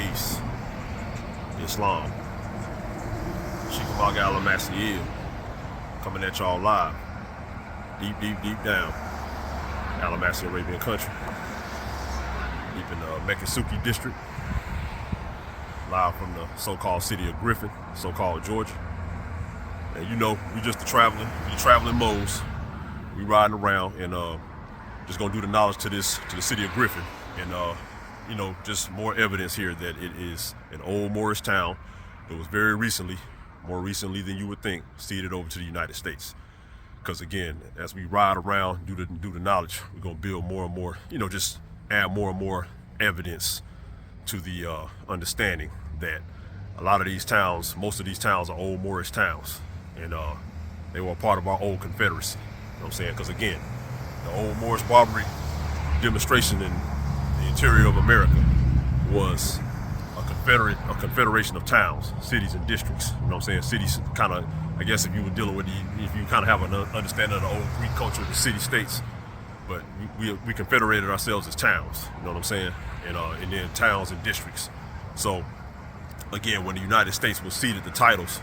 peace. Islam. Sheekamauga Alamassee-El. Coming at y'all live. Deep down. Alamassee Arabian country. Deep in the Mekasuki district. Live from the so-called city of Griffin, so-called Georgia. And you know, we just the traveling moles. We riding around and just gonna do the knowledge to the city of Griffin. And you know, just more evidence here that it is an old Moorish town that was very recently, more recently than you would think, ceded over to the United States. Because again, as we ride around, do the knowledge, we're gonna build more and more, you know, just add more and more evidence to the understanding that a lot of these towns, most of these towns are old Moorish towns, and they were a part of our old Confederacy. You know what I'm saying? Because again, the old Moorish Barbary demonstration in the interior of America was a confederation of towns, cities, and districts. You know what I'm saying? Cities kind of, I guess if you were dealing with if you kind of have an understanding of the old Greek culture, the city-states, but we confederated ourselves as towns. You know what I'm saying? And then towns and districts. So again, when the United States was ceded the titles,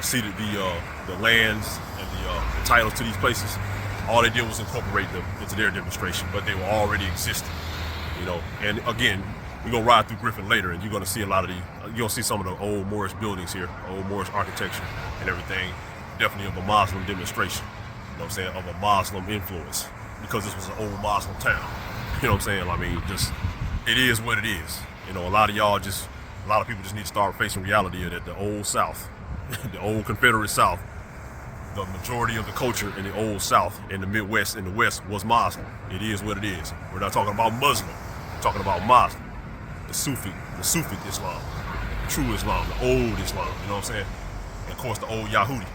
ceded the lands and the titles to these places, all they did was incorporate them into their demonstration, but they were already existing. You know, and again, we're gonna ride through Griffin later, and you're gonna see a lot of you're gonna see some of the old Moorish buildings here, old Moorish architecture and everything, definitely of a Muslim demonstration. You know what I'm saying? Of a Muslim influence, because this was an old Muslim town. You know what I'm saying? I mean, just, it is what it is. You know, a lot of people just need to start facing reality that the old South, the old Confederate South, the majority of the culture in the old South, in the Midwest, in the West, was Muslim. It is what it is. We're not talking about Muslim. We're talking about Muslim. The Sufi Islam, the true Islam, the old Islam, you know what I'm saying? And of course the old Yahudi,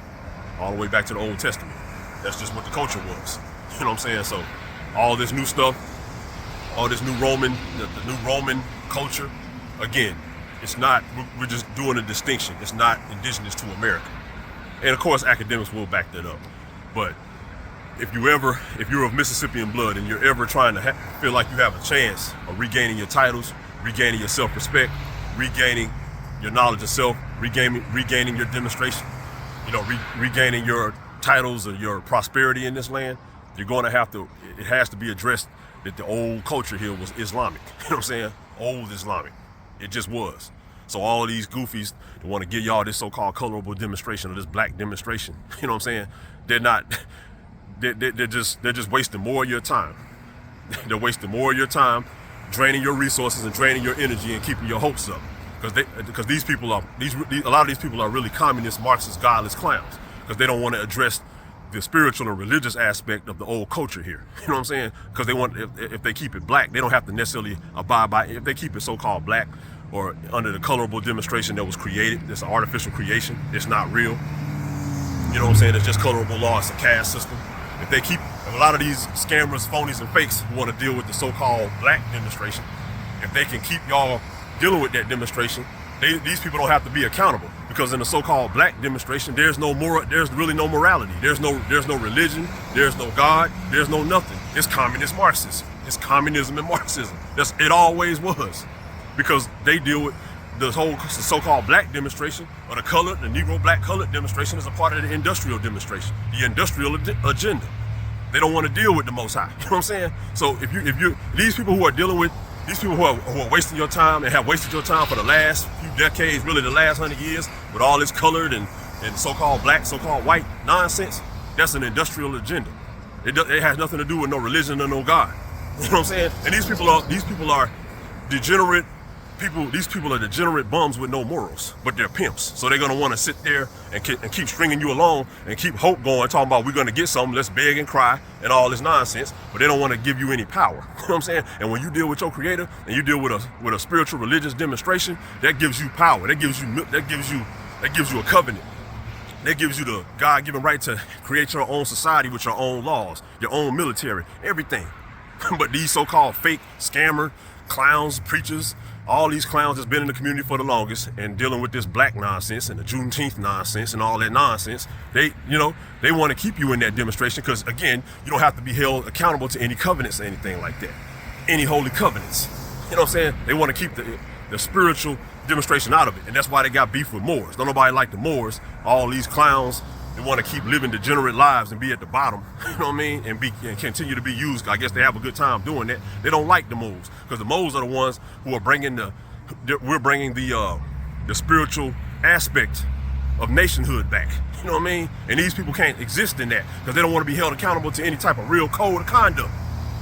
all the way back to the Old Testament. That's just what the culture was. You know what I'm saying? So all this new stuff, all this new Roman, the new Roman culture, again, it's not, we're just doing a distinction. It's not indigenous to America. And of course academics will back that up. But if you're of Mississippian blood and you're ever trying to feel like you have a chance of regaining your titles, regaining your self-respect, regaining your knowledge of self, regaining your demonstration, you know, regaining your titles or your prosperity in this land, you're going to have to, it has to be addressed that the old culture here was Islamic. You know what I'm saying? Old Islamic. It just was. So all of these goofies that want to give y'all this so-called colorable demonstration or this black demonstration, you know what I'm saying? They're just wasting more of your time. They're wasting more of your time, draining your resources and draining your energy and keeping your hopes up. Because these people are, a lot of these people are really communist, Marxist, godless clowns. Because they don't want to address the spiritual and religious aspect of the old culture here. You know what I'm saying? Because they want, if they keep it black, they don't have to necessarily abide by, if they keep it so-called black or under the colorable demonstration that was created, it's an artificial creation, it's not real. You know what I'm saying? It's just colorable law, it's a caste system. If a lot of these scammers, phonies, and fakes who want to deal with the so-called black demonstration, if they can keep y'all dealing with that demonstration, these people don't have to be accountable. Because in the so-called black demonstration, there's really no morality. There's no religion, there's no God, there's no nothing. It's communist Marxism. It's communism and Marxism. It always was. Because they deal with the so-called black demonstration, or the Negro black colored demonstration, is a part of the industrial demonstration, the industrial agenda. They don't want to deal with the Most High. You know what I'm saying? So if you these people who are dealing with, these people who are wasting your time and have wasted your time for the last few decades, really the last 100 years, with all this colored and so-called black, so-called white nonsense, that's an industrial agenda. It has nothing to do with no religion or no God. You know what I'm saying? And these people are degenerate people. These people are degenerate bums with no morals, but they're pimps. So they're gonna want to sit there and keep stringing you along and keep hope going, talking about we're gonna get something, let's beg and cry and all this nonsense, but they don't want to give you any power. You know what I'm saying? And when you deal with your creator and you deal with a spiritual religious demonstration, that gives you power. That gives you a covenant. That gives you the God-given right to create your own society with your own laws, your own military, everything. But these so-called fake scammer clowns, preachers, all these clowns that's been in the community for the longest and dealing with this black nonsense and the Juneteenth nonsense and all that nonsense, they want to keep you in that demonstration because, again, you don't have to be held accountable to any covenants or anything like that. Any holy covenants. You know what I'm saying? They want to keep the spiritual demonstration out of it. And that's why they got beef with Moors. Don't nobody like the Moors. All these clowns, they want to keep living degenerate lives and be at the bottom, you know what I mean, and continue to be used. I guess they have a good time doing that. They don't like the Moors, because the Moors are the ones who are bringing the spiritual aspect of nationhood back, you know what I mean? And these people can't exist in that, because they don't want to be held accountable to any type of real code of conduct.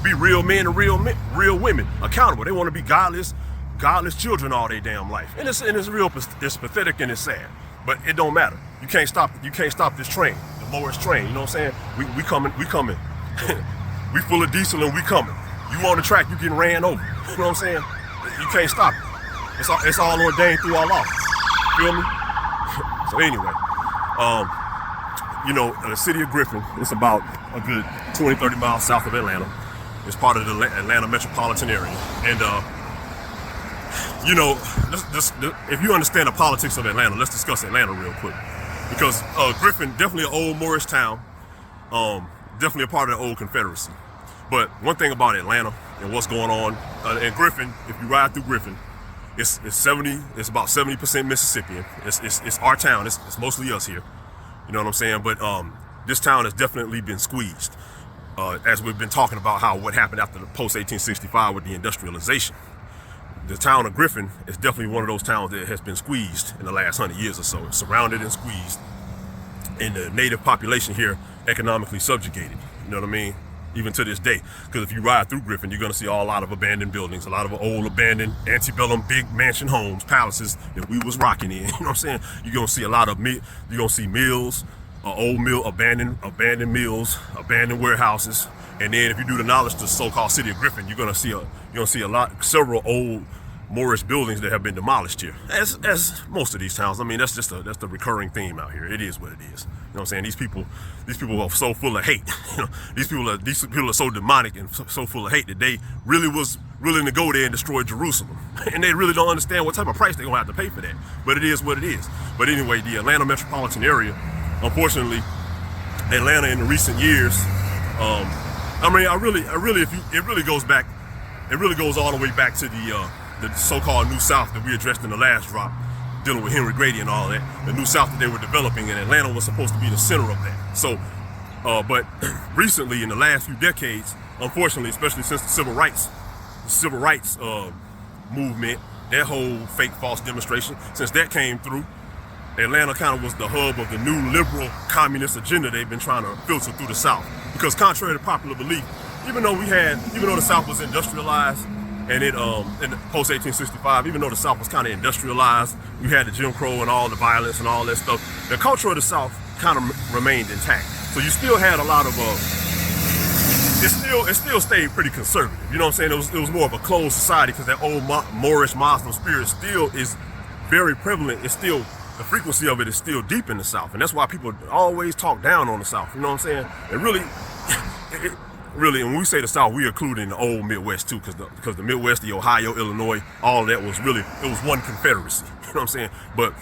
Be real men and real women accountable. They want to be godless children all their damn life. And it's pathetic and it's sad. But it don't matter. You can't stop this train, the Moorish train, you know what I'm saying? We coming. We full of diesel and we coming. You on the track, you getting ran over. You know what I'm saying? You can't stop it. It's all ordained through Allah. Feel me? So anyway, the city of Griffin, it's about a good 20, 30 miles south of Atlanta. It's part of the Atlanta metropolitan area. And, if you understand the politics of Atlanta, let's discuss Atlanta real quick. Because Griffin, definitely an old Moorish town, definitely a part of the old Confederacy. But one thing about Atlanta and what's going on in Griffin, if you ride through Griffin, it's about 70% Mississippian. It's our town. It's mostly us here. You know what I'm saying? But this town has definitely been squeezed. As we've been talking about what happened after the post-1865 with the industrialization. The town of Griffin is definitely one of those towns that has been squeezed in the last 100 years or so. It's surrounded and squeezed. And the native population here economically subjugated. You know what I mean? Even to this day. Because if you ride through Griffin, you're going to see a lot of abandoned buildings, a lot of old abandoned antebellum big mansion homes, palaces that we was rocking in. You know what I'm saying? You're going to see a lot of you're going to see mills, abandoned mills, abandoned warehouses. And then if you do the knowledge to the so-called city of Griffin, you're gonna see several old Moorish buildings that have been demolished here. As most of these towns. I mean, that's the recurring theme out here. It is what it is. You know what I'm saying? These people are so full of hate. You know, these people are so demonic and so full of hate that they really was willing to go there and destroy Jerusalem. And they really don't understand what type of price they're gonna have to pay for that. But it is what it is. But anyway, the Atlanta metropolitan area, unfortunately, Atlanta in the recent years, it really goes all the way back to the so-called New South that we addressed in the last drop, dealing with Henry Grady and all that. The New South that they were developing, and Atlanta was supposed to be the center of that. So, but recently, in the last few decades, unfortunately, especially since the civil rights movement, that whole fake false demonstration, since that came through, Atlanta kind of was the hub of the new liberal communist agenda they've been trying to filter through the South. Because contrary to popular belief, even though the South was industrialized, and in the post-1865, even though the South was kind of industrialized, you had the Jim Crow and all the violence and all that stuff, the culture of the South kind of remained intact. So you still had a lot of, it still stayed pretty conservative. You know what I'm saying? It was more of a closed society, because that old Moorish Muslim spirit still is very prevalent. The frequency of it is still deep in the South, and that's why people always talk down on the South. You know what I'm saying? And really, when we say the South, we include in the old Midwest too, because the Midwest, the Ohio, Illinois, all of that was one Confederacy. You know what I'm saying? But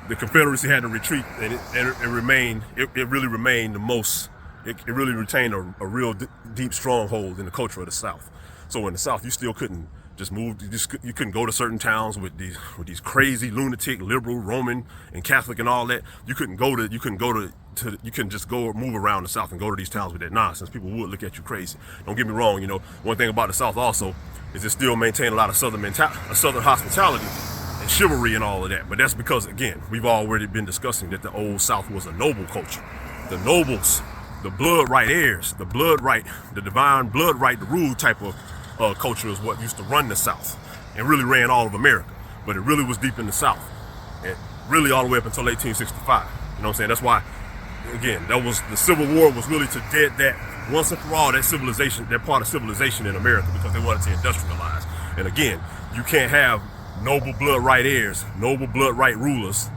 the Confederacy had to retreat, and it really remained the most. It really retained a real deep stronghold in the culture of the South. So in the South, you still couldn't just move. You couldn't go to certain towns with these crazy lunatic liberal Roman and Catholic and all that. You couldn't just go move around the South and go to these towns with that nonsense. People would look at you crazy. Don't get me wrong. You know, one thing about the South also is it still maintained a lot of Southern hospitality and chivalry and all of that. But that's because, again, we've already been discussing that the old South was a noble culture. The nobles, the blood right heirs, the divine blood right to rule type of culture is what used to run the South and really ran all of America. But it really was deep in the South, and really all the way up until 1865. You know what I'm saying? That's why, again, the Civil War was really to dead that once and for all, that part of civilization in America, because they wanted to industrialize. And again, you can't have noble blood right heirs, noble blood right rulers,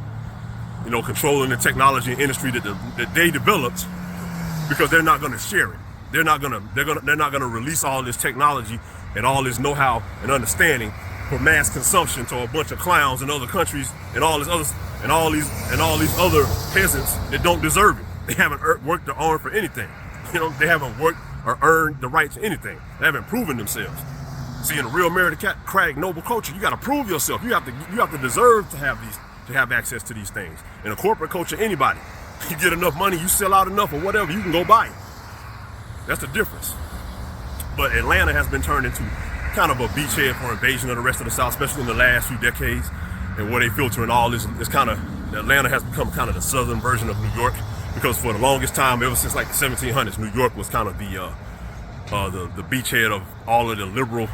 you know, controlling the technology and industry that they developed, because they're not going to share it. They're not gonna release all this technology and all this know-how and understanding for mass consumption to a bunch of clowns in other countries and all these other peasants that don't deserve it. They haven't worked or earned for anything. You know, they haven't worked or earned the right to anything. They haven't proven themselves. See, in a real meritocratic noble culture, you got to prove yourself. You have to deserve to have access to these things. In a corporate culture, anybody, you get enough money, you sell out enough or whatever, you can go buy it. That's the difference. But Atlanta has been turned into kind of a beachhead for invasion of the rest of the South, especially in the last few decades. And where they filter in all this is kind of, Atlanta has become kind of the southern version of New York, because for the longest time, ever since like the 1700s, New York was kind of the beachhead of all of the liberal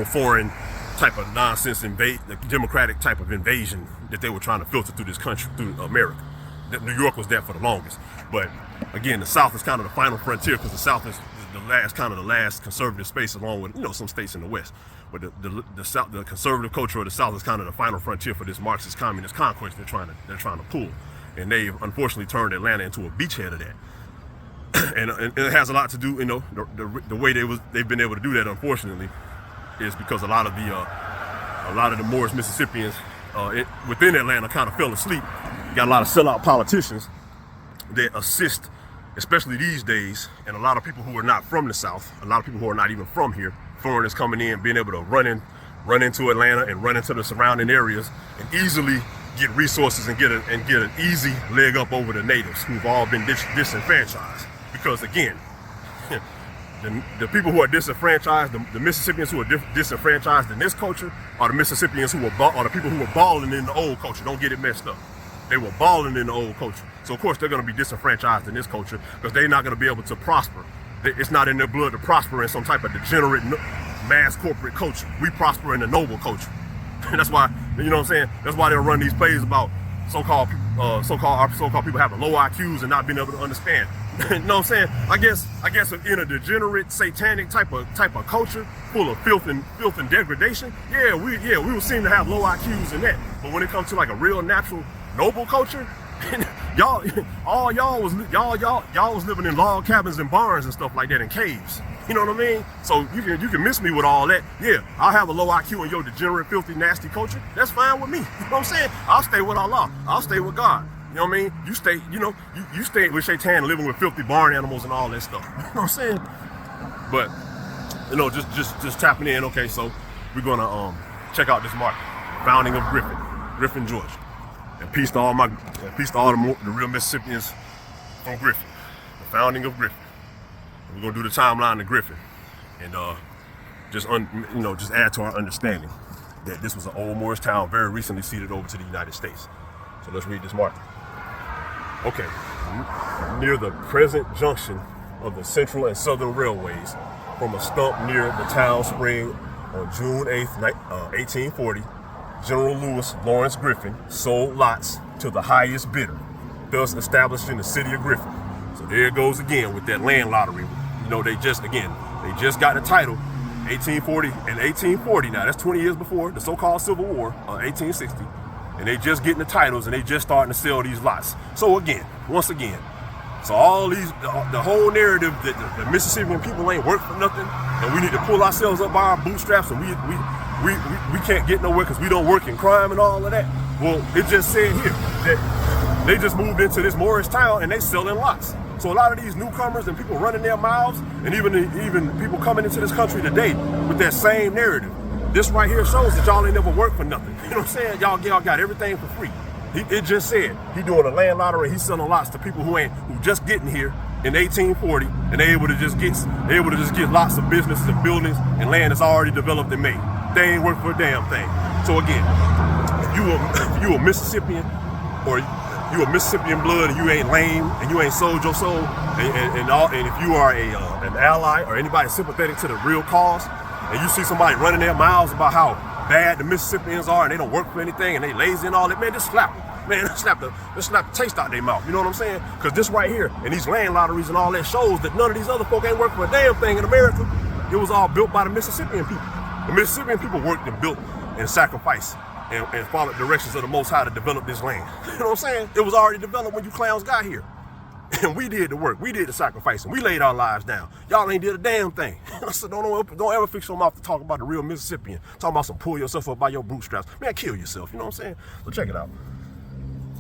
foreign type of nonsense the democratic type of invasion that they were trying to filter through this country, through America. New York was that for the longest. But again, the South is kind of the final frontier, because the South is the last conservative space, along with some states in the West. But the South, the conservative culture of the South, is kind of the final frontier for this Marxist communist conquest they're trying to pull. And they've unfortunately turned Atlanta into a beachhead of that. And it has a lot to do, the way they've been able to do that, unfortunately, is because a lot of the Moorish Mississippians within Atlanta kind of fell asleep. You got a lot of sellout politicians that assist, especially these days, and a lot of people who are not from the South, a lot of people who are not even from here, foreigners coming in, being able to run into Atlanta and run into the surrounding areas and easily get resources and get an easy leg up over the natives who've all been disenfranchised. Because again, the people who are disenfranchised, the Mississippians who are disenfranchised in this culture, are the Mississippians are the people who were balling in the old culture. Don't get it messed up. They were balling in the old culture. So of course they're going to be disenfranchised in this culture, because they're not going to be able to prosper. It's not in their blood to prosper in some type of degenerate mass corporate culture. We prosper in the noble culture. And that's why, that's why they'll run these plays about so-called people having low IQs and not being able to understand. You know what I'm saying? I guess in a degenerate, satanic type of culture, full of filth and degradation, we would seem to have low IQs in that. But when it comes to like a real natural noble culture, y'all was living in log cabins and barns and stuff like that, in caves. You know what I mean? So you can miss me with all that. Yeah, I'll have a low IQ in your degenerate, filthy, nasty culture. That's fine with me. You know what I'm saying? I'll stay with Allah. I'll stay with God. You know what I mean? You stay, you stay with Shaitan, living with filthy barn animals and all that stuff. You know what I'm saying? But, just tapping in. Okay, so we're gonna check out this market, founding of Griffin, Georgia. And peace to all the real Mississippians from Griffin, the founding of Griffin. We're gonna do the timeline of Griffin, and just add to our understanding that this was an old Moorish town, very recently ceded over to the United States. So let's read this marker. Okay, near the present junction of the Central and Southern Railways, from a stump near the town spring on June 8th, 1840, General Lawrence Griffin sold lots to the highest bidder, thus establishing the city of Griffin. So there it goes again with that land lottery. They just got the title, 1840 and 1840. Now that's 20 years before the so-called Civil War, 1860. And they just getting the titles, and they just starting to sell these lots. So once again, all these, the whole narrative that the Mississippian people ain't work for nothing, and we need to pull ourselves up by our bootstraps, and we can't get nowhere because we don't work in crime and all of that. Well, it just said here that they just moved into this Moorish town and they selling lots. So a lot of these newcomers and people running their mouths, and even people coming into this country today with that same narrative. This right here shows that y'all ain't never worked for nothing. You know what I'm saying? Y'all got everything for free. It just said he doing a land lottery. He's selling lots to people who just getting here in 1840, and they able to just get lots of businesses and buildings and land that's already developed and made. They ain't work for a damn thing. So again, if you a Mississippian, or you a Mississippian blood, and you ain't lame, and you ain't sold your soul, and if you are an ally or anybody sympathetic to the real cause, and you see somebody running their mouths about how bad the Mississippians are and they don't work for anything and they lazy and all that, man, just slap them. Man, just slap the taste out their mouth. You know what I'm saying? Because this right here and these land lotteries and all that shows that none of these other folk ain't working for a damn thing in America. It was all built by the Mississippian people. The Mississippian people worked and built and sacrificed and followed directions of the Most High to develop this land. You know what I'm saying? It was already developed when you clowns got here. And we did the work. We did the sacrificing. We laid our lives down. Y'all ain't did a damn thing. So don't ever fix your mouth to talk about the real Mississippian. Talking about some pull yourself up by your bootstraps. Man, kill yourself. You know what I'm saying? So check it out.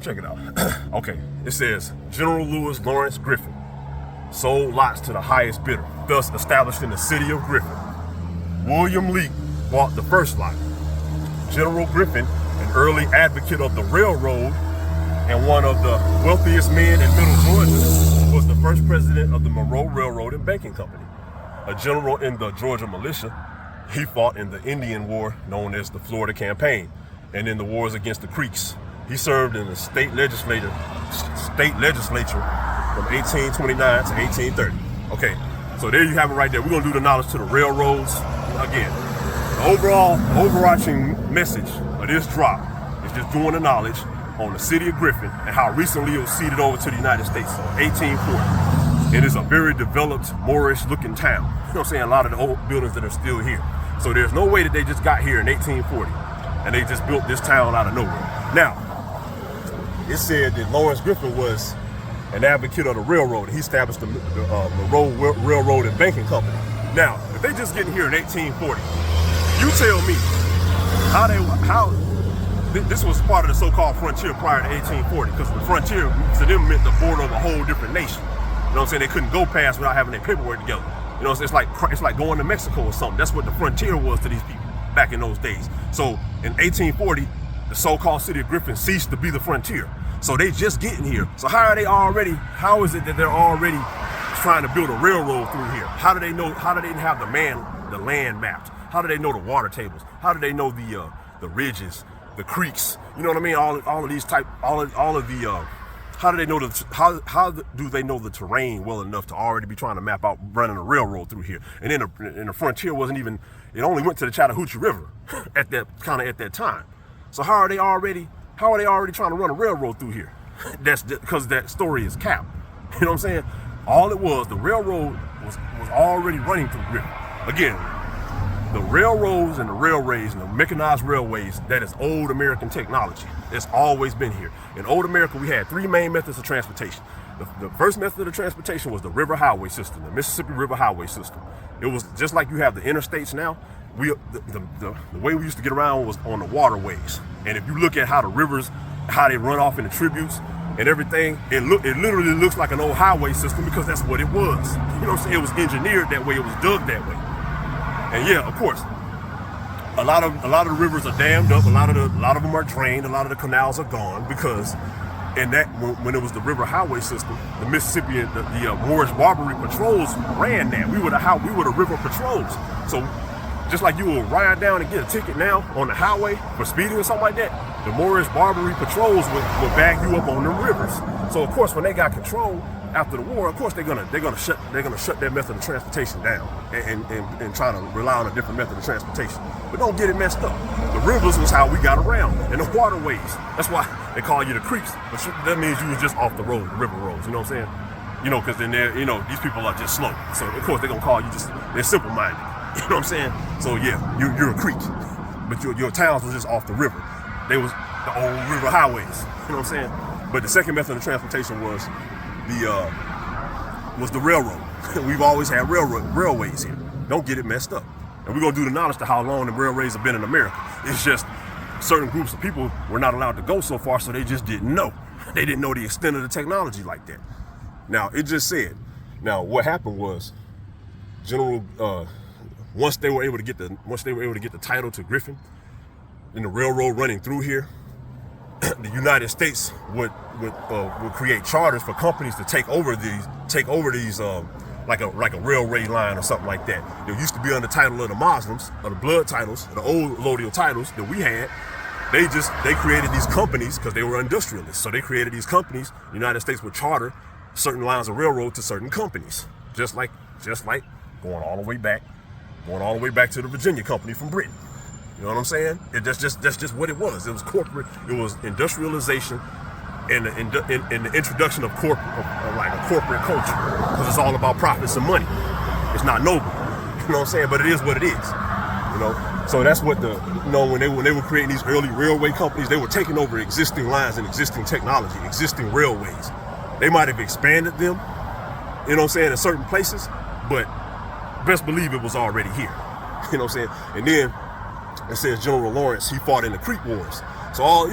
Check it out. Okay. It says, General Lawrence Griffin sold lots to the highest bidder, thus establishing the city of Griffin. William Lee bought the first lot. General Griffin, an early advocate of the railroad and one of the wealthiest men in Middle Georgia, was the first president of the Monroe Railroad and Banking Company. A general in the Georgia militia, he fought in the Indian War known as the Florida Campaign and in the wars against the Creeks. He served in the state legislature from 1829 to 1830. Okay, so there you have it right there. We're gonna do the knowledge to the railroads. Again, the overarching message of this drop is just doing the knowledge on the city of Griffin and how recently it was ceded over to the United States in 1840. It is a very developed Moorish looking town. You know what I'm saying? A lot of the old buildings that are still here. So there's no way that they just got here in 1840 and they just built this town out of nowhere. Now, it said that Lawrence Griffin was an advocate of the railroad. He established the Monroe Railroad and Banking Company. Now, if they just getting here in 1840, you tell me how this was part of the so-called frontier prior to 1840, because the frontier to them meant the border of a whole different nation. You know what I'm saying? They couldn't go past without having their paperwork together. You know, it's like going to Mexico or something. That's what the frontier was to these people back in those days. So in 1840, the so-called city of Griffin ceased to be the frontier. So they just getting here. So how is it that they're already trying to build a railroad through here? How do they know? How do they have the land mapped? How do they know the water tables? How do they know the ridges, the creeks? You know what I mean? All of these how do they know how do they know the terrain well enough to already be trying to map out running a railroad through here? And then the frontier wasn't even, it only went to the Chattahoochee River at that time. So how are they already trying to run a railroad through here? That's because that story is cap. You know what I'm saying? All it was, the railroad was already running through Griffin. Again, the railroads and the railways and the mechanized railways, that is old American technology. It's always been here. In old America, we had three main methods of transportation. The first method of transportation was the river highway system, the Mississippi River Highway system. It was just like you have the interstates now. The way we used to get around was on the waterways. And if you look at how the rivers, how they run off in the tributes and everything, it literally looks like an old highway system, because that's what it was. You know what I'm saying? It was engineered that way. It was dug that way. And yeah, of course, a lot of the rivers are dammed up. A lot of them are drained. A lot of the canals are gone, because when it was the river highway system, the Mississippi, the Moorish Barbary patrols ran that. We were the river patrols. So just like you will ride down and get a ticket now on the highway for speeding or something like that, the Moorish Barbary patrols would bag you up on the rivers. So of course, when they got control after the war, of course they're gonna shut that method of transportation down and try to rely on a different method of transportation. But don't get it messed up. The rivers was how we got around, and the waterways. That's why they call you the creeks. But that means you was just off the road, the river roads. You know what I'm saying? You know, because then these people are just slow. So of course they're gonna call you they're simple-minded. You know what I'm saying? So yeah, you're a creek, but your towns was just off the river. They was the old river highways. You know what I'm saying? But the second method of transportation was the railroad. We've always had railways here. Don't get it messed up. And we're gonna do the knowledge to how long the railways have been in America. It's just certain groups of people were not allowed to go so far, so they just didn't know. They didn't know the extent of the technology like that. Now it just said. Now what happened was, once they were able to get the title to Griffin and the railroad running through here, the United States would create charters for companies to take over these like a railway line or something like that. It used to be under the title of the Muslims, or the blood titles, the old allodial titles that we had. They created these companies because they were industrialists. So they created these companies. The United States would charter certain lines of railroad to certain companies, just like going all the way back to the Virginia Company from Britain. You know what I'm saying? That's just what it was. It was corporate. It was industrialization and the introduction of like a corporate culture, because it's all about profits and money. It's not noble. You know what I'm saying? But it is what it is. You know. So that's what when they were creating these early railway companies, they were taking over existing lines and existing technology, existing railways. They might have expanded them, you know what I'm saying, in certain places, but best believe it was already here. You know what I'm saying? And then it says General Lawrence, he fought in the Creek Wars. So all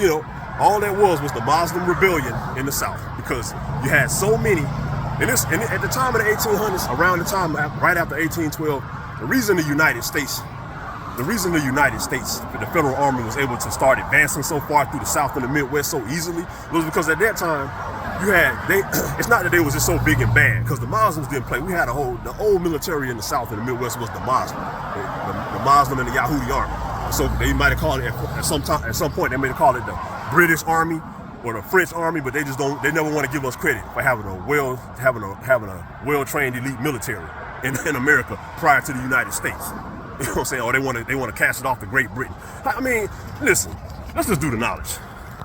that was the Muslim rebellion in the South, because you had so many, and at the time of the 1800s, around the time right after 1812, the reason the United States the reason the United States, the Federal Army, was able to start advancing so far through the South and the Midwest so easily was because at that time, it's not that they was just so big and bad, because the Muslims didn't play. We had the old military in the South and the Midwest was the Muslim, the Muslim and the Yahudi army. So they might have called it at some point they may have called it the British Army or the French Army, but they never want to give us credit for having a well-trained elite military in America prior to the United States. You know what I'm saying? Or they want to cast it off to Great Britain. I mean, listen, let's just do the knowledge.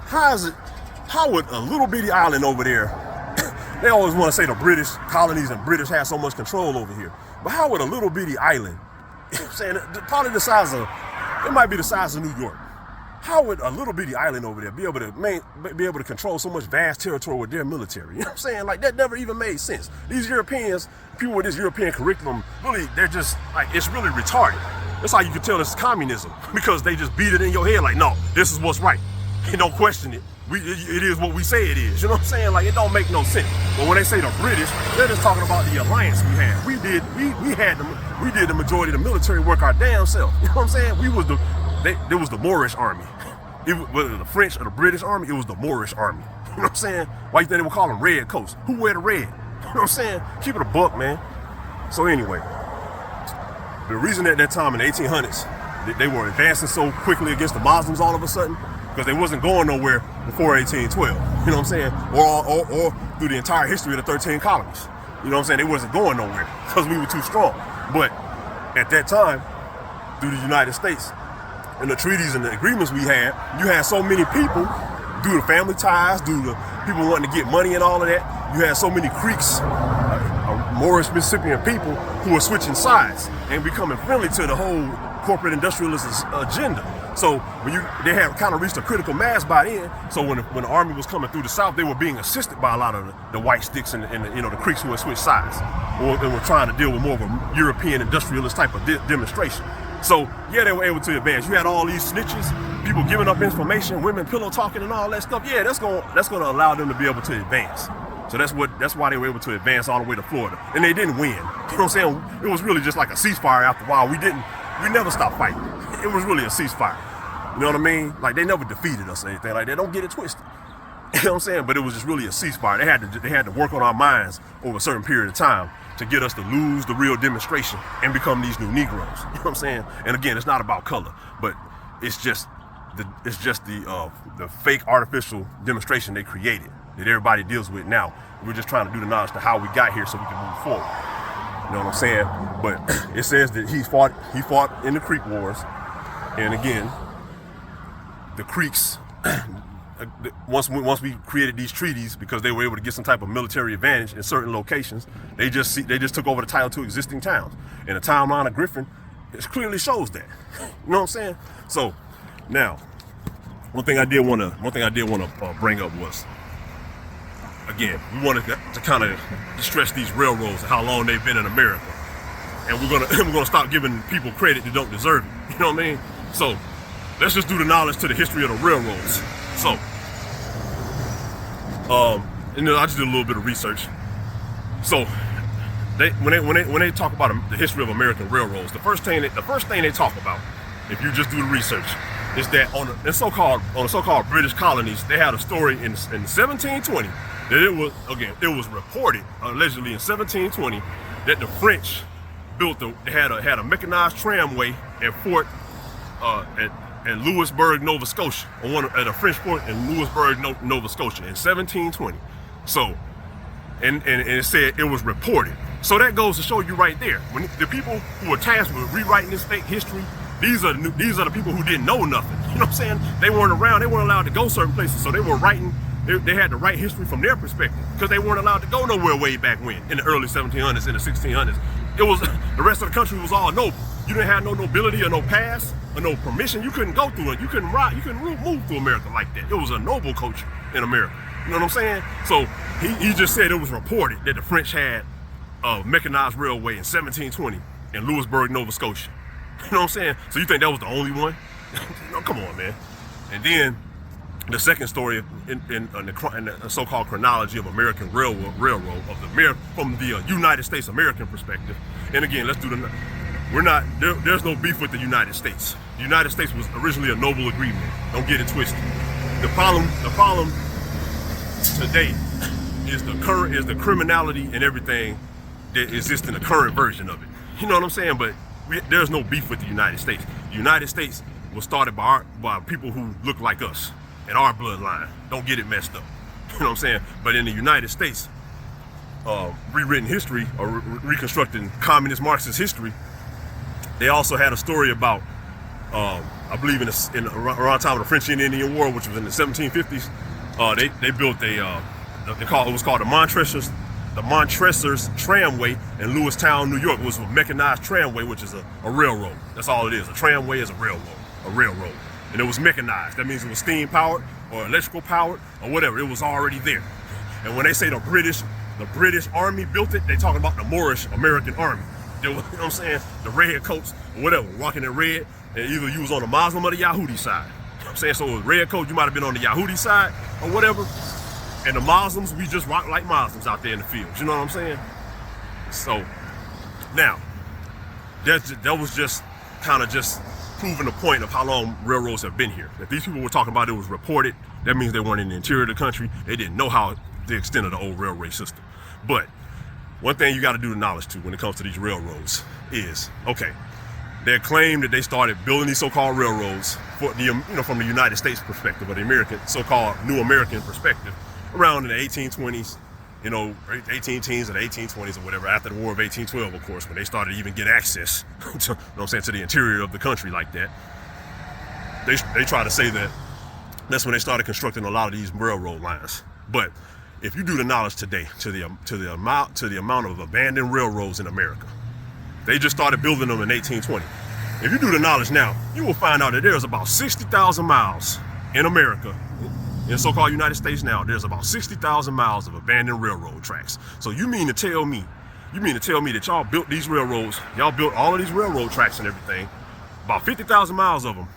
How would a little bitty island over there, they always want to say the British colonies and British had so much control over here, but how would a little bitty island, you know what I'm saying, probably the size of, it might be the size of New York, how would a little bitty island over there be able to control so much vast territory with their military? You know what I'm saying? Like, that never even made sense. These Europeans, people with this European curriculum, really, they're just, like, it's really retarded. That's how you can tell this is communism, because they just beat it in your head like, no, this is what's right. You don't question it. It is what we say it is. You know what I'm saying? Like, it don't make no sense. But when they say the British, they're just talking about the alliance we had. We did the majority of the military work our damn self. You know what I'm saying? There was the Moorish army. Whether the French or the British army, it was the Moorish army. You know what I'm saying? Why you think they would call them red coats? Who wear the red? You know what I'm saying? Keep it a buck, man. So anyway, the reason at that time in the 1800s, they were advancing so quickly against the Muslims all of a sudden, because they wasn't going nowhere before 1812. You know what I'm saying? Or through the entire history of the 13 colonies. You know what I'm saying? They wasn't going nowhere because we were too strong. But at that time, through the United States and the treaties and the agreements we had, you had so many people, due to family ties, due to people wanting to get money and all of that, you had so many Creeks, Moorish Mississippian people who were switching sides and becoming friendly to the whole corporate industrialist agenda. So they had kind of reached a critical mass by then. So when the army was coming through the South, they were being assisted by a lot of the white sticks and the Creeks who had switched sides, or they were trying to deal with more of a European industrialist type of demonstration. So yeah, they were able to advance. You had all these snitches, people giving up information, women pillow talking and all that stuff. Yeah, that's gonna allow them to be able to advance. So that's why they were able to advance all the way to Florida, and they didn't win. You know what I'm saying? It was really just like a ceasefire after a while. We never stopped fighting. It was really a ceasefire. You know what I mean? Like, they never defeated us or anything like that. Don't get it twisted. You know what I'm saying? But it was just really a ceasefire. They had to work on our minds over a certain period of time to get us to lose the real demonstration and become these new Negroes. You know what I'm saying? And again, it's not about color, but it's just the fake artificial demonstration they created that everybody deals with now. We're just trying to do the knowledge to how we got here so we can move forward. You know what I'm saying? But it says that he fought in the Creek Wars, and again, the Creeks, once we created these treaties, because they were able to get some type of military advantage in certain locations, they just took over the title to existing towns. And the timeline of Griffin, it clearly shows that. You know what I'm saying? So now, one thing I did want to bring up was, again, we wanted to kind of stress these railroads and how long they've been in America, and we're gonna stop giving people credit that don't deserve it. You know what I mean? So let's just do the knowledge to the history of the railroads. So, and then I just did a little bit of research. So, when they talk about the history of American railroads, the first thing they talk about, if you just do the research, is that on the so-called British colonies, they had a story in 1720 that it was reported allegedly in 1720 that the French had a mechanized tramway at Fort at Louisburg, Nova Scotia, at a French fort in Louisburg, Nova Scotia in 1720. So, and it said it was reported. So that goes to show you right there, when the people who were tasked with rewriting this fake history, these are the people who didn't know nothing. You know what I'm saying? They weren't around. They weren't allowed to go certain places. So they were writing. They had to write history from their perspective, because they weren't allowed to go nowhere way back when, in the early 1700s, in the 1600s. It was the rest of the country was all noble. You didn't have no nobility or no pass or no permission. You couldn't go through it. You couldn't ride. You couldn't move through America like that. It was a noble culture in America. You know what I'm saying? So he just said it was reported that the French had a mechanized railway in 1720 in Louisburg, Nova Scotia. You know what I'm saying? So you think that was the only one? No, come on, man. And then the second story in the so-called chronology of American railroad from the United States American perspective. And again, let's do we're not, there's no beef with the United States. The United States was originally a noble agreement. Don't get it twisted. The problem today is the criminality and everything that exists in the current version of it. You know what I'm saying? But there's no beef with the United States. The United States was started by people who look like us in our bloodline. Don't get it messed up. You know what I'm saying? But in the United States, rewritten history or reconstructing communist Marxist history, they also had a story about, I believe around the time of the French and Indian War, which was in the 1750s, they built it was called the Montresor's Tramway in Lewistown, New York. It was a mechanized tramway, which is a railroad. That's all it is. A tramway is a railroad. And it was mechanized. That means it was steam powered or electrical powered or whatever. It was already there. And when they say the British Army built it, they talking about the Moorish American Army. You know what I'm saying? The red coats or whatever, walking in red, and either you was on the Muslim or the Yahudi side. You know what I'm saying? So with red coat, you might have been on the Yahudi side or whatever. And the Muslims, we just rock like Muslims out there in the fields. You know what I'm saying? So now, that was just kind of just proving the point of how long railroads have been here. If these people were talking about it was reported, that means they weren't in the interior of the country. They didn't know how the extent of the old railway system. But one thing you got to do the knowledge to when it comes to these railroads is, okay, they claim that they started building these so-called railroads for the, from the United States perspective, or the American, so-called New American perspective, around in the 1820s, 18 teens or the 1820s or whatever, after the War of 1812, of course, when they started to even get access to, to the interior of the country like that. They try to say that that's when they started constructing a lot of these railroad lines. But if you do the knowledge today to the amount of abandoned railroads in America, they just started building them in 1820. If you do the knowledge now, you will find out that there's about 60,000 miles in America. In the so-called United States now, there's about 60,000 miles of abandoned railroad tracks. So you mean to tell me that y'all built these railroads, y'all built all of these railroad tracks and everything, about 50,000 miles of them,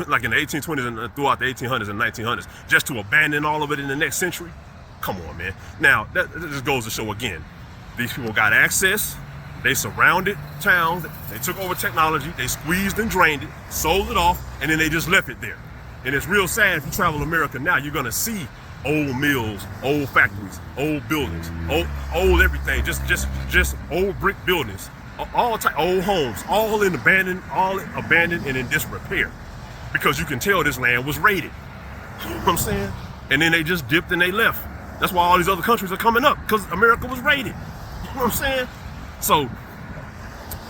like in the 1820s and throughout the 1800s and 1900s, just to abandon all of it in the next century? Come on, man. Now, that just goes to show again, these people got access, they surrounded towns, they took over technology, they squeezed and drained it, sold it off, and then they just left it there. And it's real sad if you travel America now, you're gonna see old mills, old factories, old buildings, old everything, just old brick buildings, old homes, all abandoned and in disrepair. Because you can tell this land was raided. You know what I'm saying? And then they just dipped and they left. That's why all these other countries are coming up, because America was raided. You know what I'm saying? So,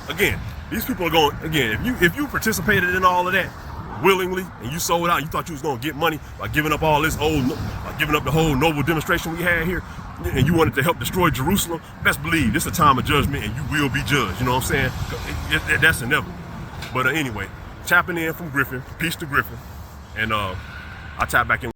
again, these people are going, if you participated in all of that willingly and you sold out, you thought you was going to get money by giving up all this giving up the whole noble demonstration we had here, and you wanted to help destroy Jerusalem, best believe this is a time of judgment and you will be judged. You know what I'm saying? That's inevitable. But anyway, tapping in from Griffin, peace to Griffin, and I tap back in.